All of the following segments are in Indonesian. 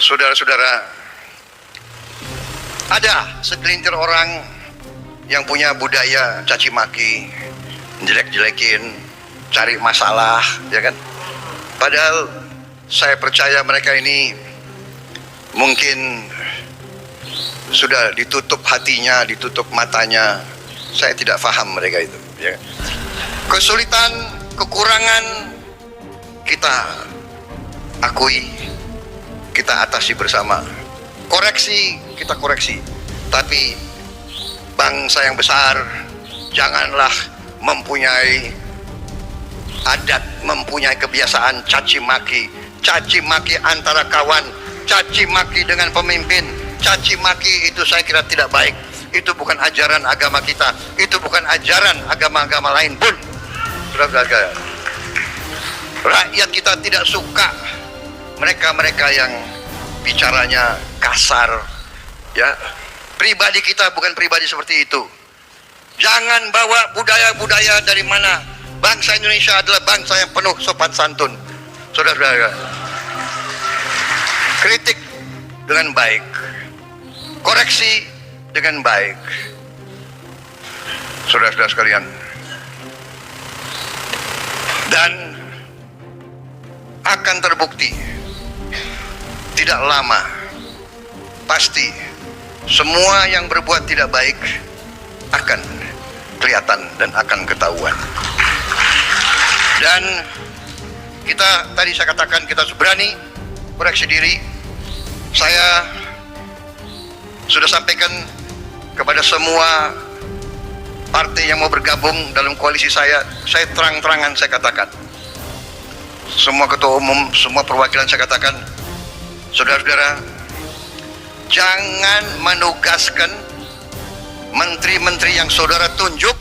Saudara-saudara, ada segelintir orang yang punya budaya caci maki, jelek-jelekin, cari masalah, ya kan? Padahal saya percaya mereka ini mungkin sudah ditutup hatinya, ditutup matanya. Saya tidak paham mereka itu, ya. Kesulitan, kekurangan kita akui, kita atasi bersama. Koreksi, kita koreksi. Tapi bangsa yang besar janganlah mempunyai adat, mempunyai kebiasaan caci maki antara kawan, caci maki dengan pemimpin. Caci maki itu saya kira tidak baik. Itu bukan ajaran agama kita, itu bukan ajaran agama-agama lain pun. Saudara-saudara, rakyat kita tidak suka mereka-mereka yang bicaranya kasar, ya. Pribadi kita bukan pribadi seperti itu. Jangan bawa budaya-budaya dari mana. Bangsa Indonesia adalah bangsa yang penuh sopan santun. Saudara-saudara, kritik dengan baik, koreksi dengan baik. Saudara-saudara sekalian, dan akan terbukti tidak lama, pasti semua yang berbuat tidak baik akan kelihatan dan akan ketahuan. Dan kita, tadi saya katakan, kita berani koreksi diri. Saya sudah sampaikan kepada semua partai yang mau bergabung dalam koalisi saya terang-terangan saya katakan, semua ketua umum, semua perwakilan saya katakan, saudara-saudara, jangan menugaskan menteri-menteri yang saudara tunjuk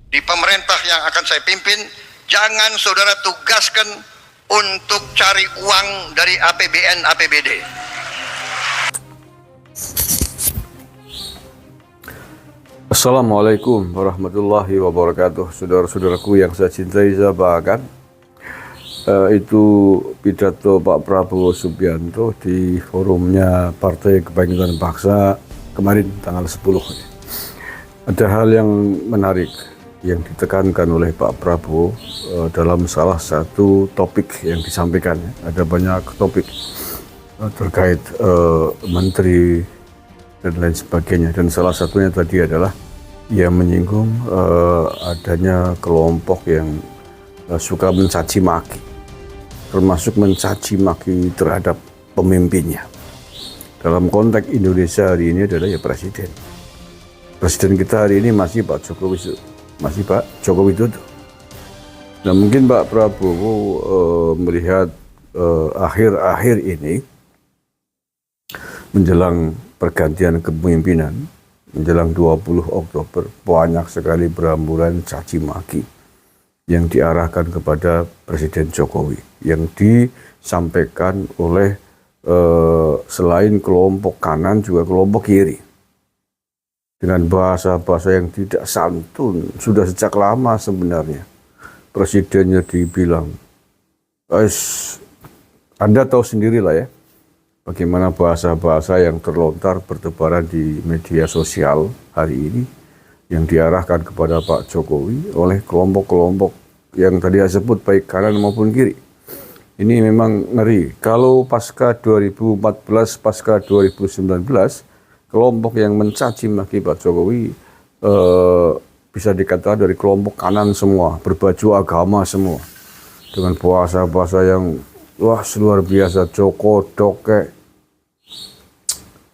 di pemerintah yang akan saya pimpin, jangan saudara tugaskan untuk cari uang dari APBN, APBD. Assalamualaikum warahmatullahi wabarakatuh. Saudara-saudaraku yang saya cintai, saya banggakan, itu pidato Pak Prabowo Subianto di forumnya Partai Kebangkitan Bangsa kemarin tanggal 10. Ada hal yang menarik yang ditekankan oleh Pak Prabowo dalam salah satu topik yang disampaikan. Ada banyak topik terkait menteri dan lain sebagainya, dan salah satunya tadi adalah ia menyinggung adanya kelompok yang suka mencaci maki, termasuk mencaci maki terhadap pemimpinnya. Dalam konteks Indonesia hari ini adalah ya presiden. Presiden kita hari ini masih Pak Joko Widodo. Nah, mungkin Pak Prabowo melihat akhir-akhir ini menjelang pergantian kepemimpinan, menjelang 20 Oktober, banyak sekali berambulan caci maki yang diarahkan kepada Presiden Jokowi, yang disampaikan oleh selain kelompok kanan juga kelompok kiri, dengan bahasa-bahasa yang tidak santun. Sudah sejak lama sebenarnya presidennya dibilang, Anda tahu sendirilah ya, bagaimana bahasa-bahasa yang terlontar bertebaran di media sosial hari ini yang diarahkan kepada Pak Jokowi oleh kelompok-kelompok yang tadi saya sebut, baik kanan maupun kiri. Ini memang ngeri. Kalau pasca 2014, pasca 2019, kelompok yang mencaci maki Pak Jokowi bisa dikatakan dari kelompok kanan semua, berbaju agama semua, dengan bahasa-bahasa yang wah luar biasa, jokodok kayak,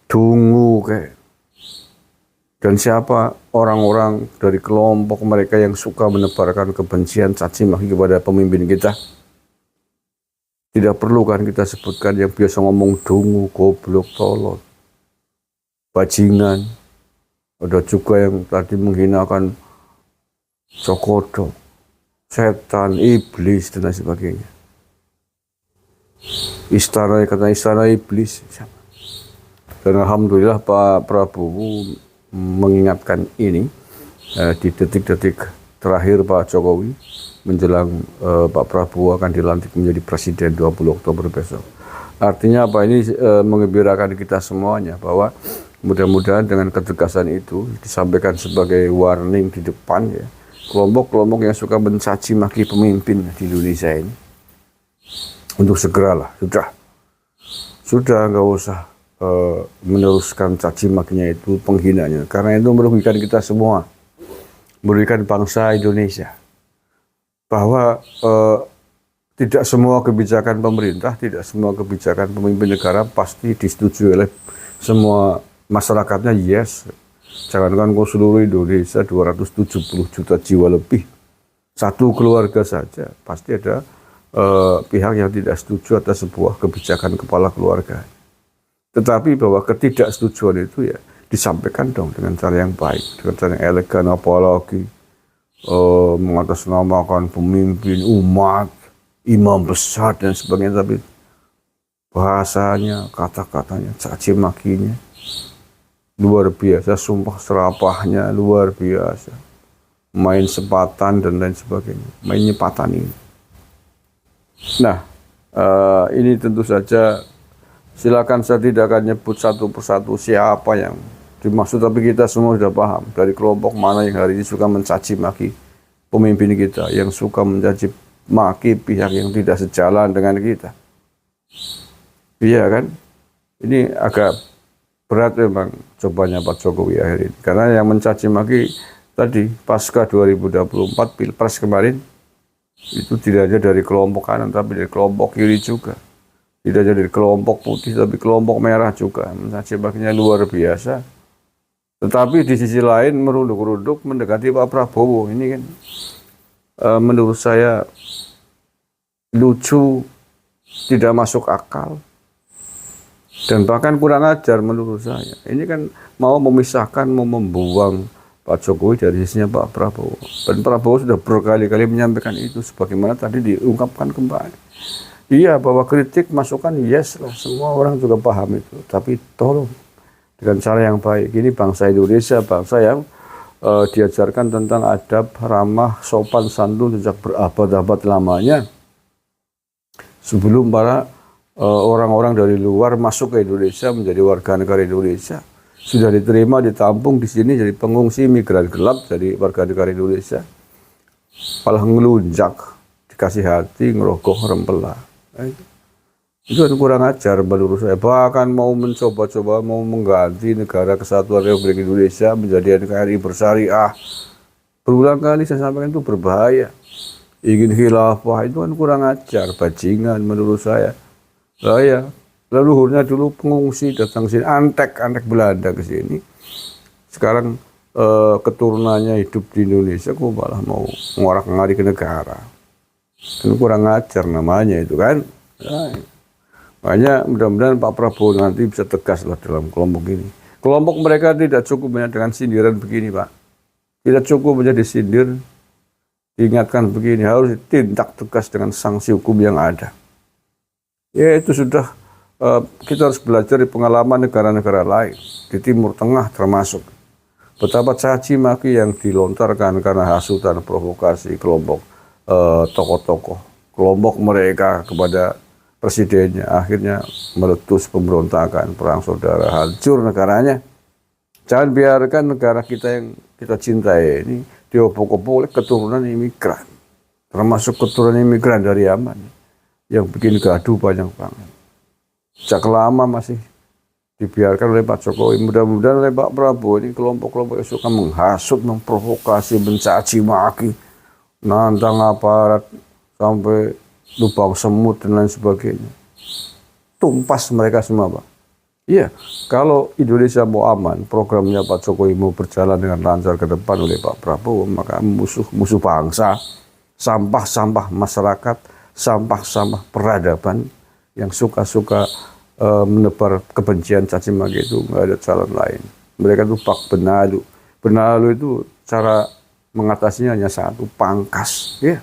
dungu kayak. Dan siapa orang-orang dari kelompok mereka yang suka menebarkan kebencian, caci maki kepada pemimpin kita? Tidak perlu kan kita sebutkan yang biasa ngomong dungu, goblok, tolol, bajingan. Ada juga yang tadi menghinakan jokodok, setan, iblis, dan lain sebagainya. Istana, kata istana iblis. Dan alhamdulillah Pak Prabowo mengingatkan ini di detik-detik terakhir Pak Jokowi menjelang Pak Prabowo akan dilantik menjadi presiden 20 Oktober besok. Artinya apa ini mengembirakan kita semuanya bahwa mudah-mudahan dengan ketegasan itu disampaikan sebagai warning di depan ya. Kelompok-kelompok yang suka mencaci maki pemimpin di Indonesia ini untuk segeralah sudah nggak usah meneruskan caci makinya itu, penghinanya, karena itu merugikan kita semua, merugikan bangsa Indonesia. Bahwa tidak semua kebijakan pemerintah, tidak semua kebijakan pemimpin negara pasti disetujui oleh semua masyarakatnya. Yes, jangankan ke seluruh Indonesia 270 juta jiwa lebih, satu keluarga saja pasti ada pihak yang tidak setuju atas sebuah kebijakan kepala keluarga. Tetapi bahwa ketidaksetujuan itu ya disampaikan dong dengan cara yang baik, dengan cara yang elegan, apalagi mengatasnamakan pemimpin umat, imam besar dan sebagainya, tapi bahasanya, kata-katanya, caci makinya luar biasa, sumpah serapahnya luar biasa, main sepatan dan lain sebagainya, main nyepatan ini. Nah, ini tentu saja silakan, saya tidak akan nyebut satu persatu siapa yang dimaksud, tapi kita semua sudah paham dari kelompok mana yang hari ini suka mencaci maki pemimpin kita, yang suka mencaci maki pihak yang tidak sejalan dengan kita. Iya kan? Ini agak berat memang cobanya Pak Jokowi akhir ini. Karena yang mencaci maki tadi pasca 2024 Pilpres kemarin itu tidak hanya dari kelompok kanan tapi dari kelompok kiri juga. Tidak hanya dari kelompok putih tapi kelompok merah juga. Mencaci makinya luar biasa. Tetapi di sisi lain merunduk-runduk mendekati Pak Prabowo. Ini kan menurut saya lucu, tidak masuk akal, dan bahkan kurang ajar menurut saya. Ini kan mau memisahkan, mau membuang Pak Jokowi dari sisinya Pak Prabowo. Dan Prabowo sudah berkali-kali menyampaikan itu, sebagaimana tadi diungkapkan kembali. Iya, bahwa kritik, masukan, yes lah, semua orang juga paham itu. Tapi tolong dengan cara yang baik. Ini bangsa Indonesia, bangsa yang diajarkan tentang adab, ramah, sopan, santun sejak berabad-abad lamanya. Sebelum para orang-orang dari luar masuk ke Indonesia menjadi warga negara Indonesia, sudah diterima, ditampung di sini jadi pengungsi migran gelap, jadi warga negara Indonesia. Malah ngelunjak, dikasih hati, ngerogoh rempela. Itu kan kurang ajar menurut saya. Bahkan mau mencoba-coba mau mengganti negara kesatuan Republik Indonesia menjadi NKRI bersyariah. Berulang kali saya sampaikan itu berbahaya. Ingin khilafah itu kan kurang ajar, bajingan menurut saya. Ya, leluhurnya dulu pengungsi datang sini, antek Belanda ke sini. Sekarang keturunannya hidup di Indonesia, kok malah mau ngorak-ngarik ke negara. Kan kurang ajar namanya itu kan. Nah, makanya mudah-mudahan Pak Prabowo nanti bisa tegas lah dalam kelompok ini. Kelompok mereka tidak cukup hanya dengan sindiran begini, Pak. Tidak cukup hanya disindir, diingatkan begini, harus ditindak tegas dengan sanksi hukum yang ada. Ya itu sudah, kita harus belajar di pengalaman negara-negara lain, di Timur Tengah termasuk. Betapa caci maki yang dilontarkan karena hasutan provokasi kelompok tokoh-tokoh, kelompok mereka kepada presidennya, akhirnya meletus pemberontakan, perang saudara, hancur negaranya. Jangan biarkan negara kita yang kita cintai ini diopok-opok oleh keturunan imigran, termasuk keturunan imigran dari Yaman, yang bikin gaduh banyak banget. Sejak lama masih dibiarkan oleh Pak Jokowi. Mudah-mudahan oleh Pak Prabowo ini kelompok-kelompok yang suka menghasut, memprovokasi, mencaci maki, nantang aparat sampai lubang semut dan lain sebagainya. Tumpas mereka semua, Pak. Iya, kalau Indonesia mau aman, programnya Pak Jokowi mau berjalan dengan lancar ke depan oleh Pak Prabowo, maka musuh bangsa, sampah-sampah masyarakat, sampah-sampah peradaban yang suka-suka menebar kebencian, caci maki itu nggak ada calon lain. Mereka itu Pak Benalu. Benalu itu cara mengatasinya hanya satu, pangkas. Ya.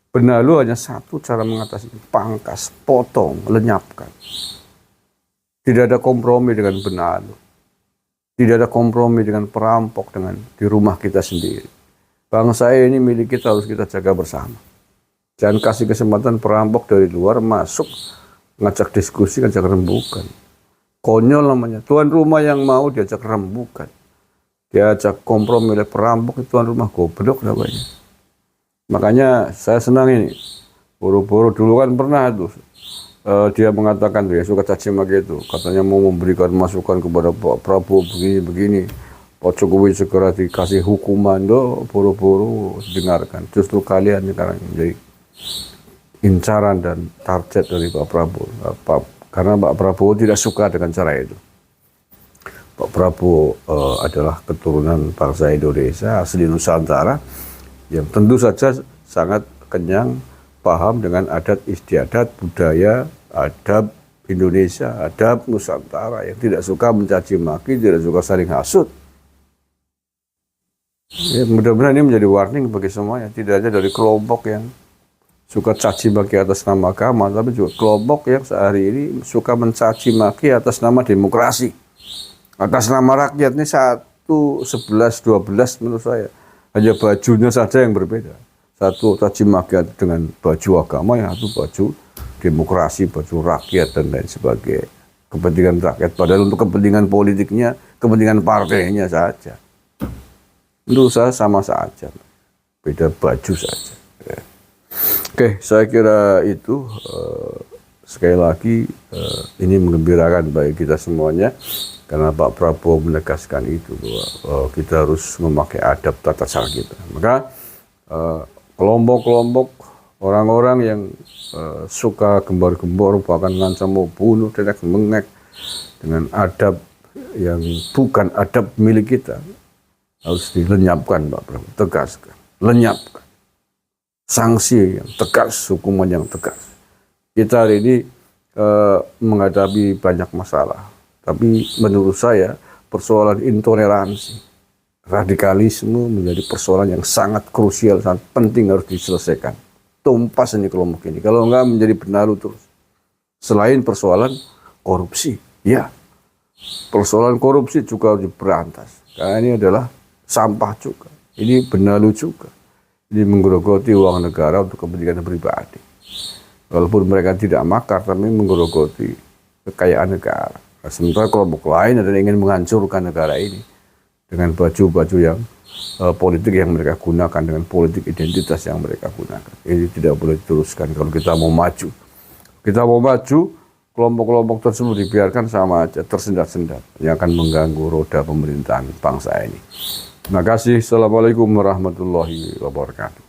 Benalu hanya satu cara mengatasinya, pangkas, potong, lenyapkan. Tidak ada kompromi dengan benalu. Tidak ada kompromi dengan perampok di rumah kita sendiri. Bangsa ini milik kita, harus kita jaga bersama. Jangan kasih kesempatan perampok dari luar masuk ngajak diskusi, ngajak rembukan. Konyol namanya. Tuan rumah yang mau diajak rembukan, diajak kompromi oleh perampok, itu tuan rumah goblok namanya. Makanya saya senang ini. Boro-boro dulu kan pernah tuh dia mengatakan tuh ya, suka caci maki itu, katanya mau memberikan masukan kepada Pak Prabowo begini-begini. Pak Jokowi segera dikasih hukuman, do boro-boro dengarkan. Justru kalian sekarang menjadi incaran dan target dari Pak Prabowo. Karena Pak Prabowo tidak suka dengan cara itu. Pak Prabowo adalah keturunan bangsa Indonesia, asli Nusantara, yang tentu saja sangat kenyang paham dengan adat istiadat, budaya, adab Indonesia, adab Nusantara, yang tidak suka mencaci maki, tidak suka saling hasut. Ya, mudah-mudahan ini menjadi warning bagi semuanya, tidak hanya dari kelompok yang suka caci maki atas nama agama, tapi juga kelompok yang sehari ini suka mencaci maki atas nama demokrasi, atas nama rakyat. Ini 1, 11, 12 menurut saya. Hanya bajunya saja yang berbeda. Satu caci maki dengan baju agama, yang satu baju demokrasi, baju rakyat, dan lain sebagainya. Kepentingan rakyat, padahal untuk kepentingan politiknya, kepentingan partainya saja. Menurut saya sama saja, beda baju saja. Oke, saya kira itu sekali lagi ini menggembirakan bagi kita semuanya, karena Pak Prabowo menegaskan itu bahwa kita harus memakai adab tata cara kita. Maka kelompok-kelompok orang-orang yang suka gembar-gembor, bahkan ngancam mau bunuh, dedek mengek dengan adab yang bukan adab milik kita, harus dilenyapkan, Pak Prabowo, tegaskan, lenyapkan. Sanksi yang tegas, hukuman yang tegas. Kita hari ini menghadapi banyak masalah, tapi menurut saya persoalan intoleransi, radikalisme menjadi persoalan yang sangat krusial, sangat penting, harus diselesaikan. Tumpas ini kelompok ini, kalau enggak menjadi benalu terus. Selain persoalan korupsi, ya, persoalan korupsi juga harus diberantas, karena ini adalah sampah juga, ini benalu juga. Ini menggerogoti uang negara untuk kepentingan pribadi. Walaupun mereka tidak makar, tapi menggerogoti kekayaan negara. Nah, sementara kelompok lain adalah ingin menghancurkan negara ini dengan baju-baju yang politik yang mereka gunakan, dengan politik identitas yang mereka gunakan. Ini tidak boleh diteruskan kalau kita mau maju. Kita mau maju, kelompok-kelompok tersebut dibiarkan sama aja, tersendat-sendat, yang akan mengganggu roda pemerintahan bangsa ini. Terima kasih. Assalamualaikum warahmatullahi wabarakatuh.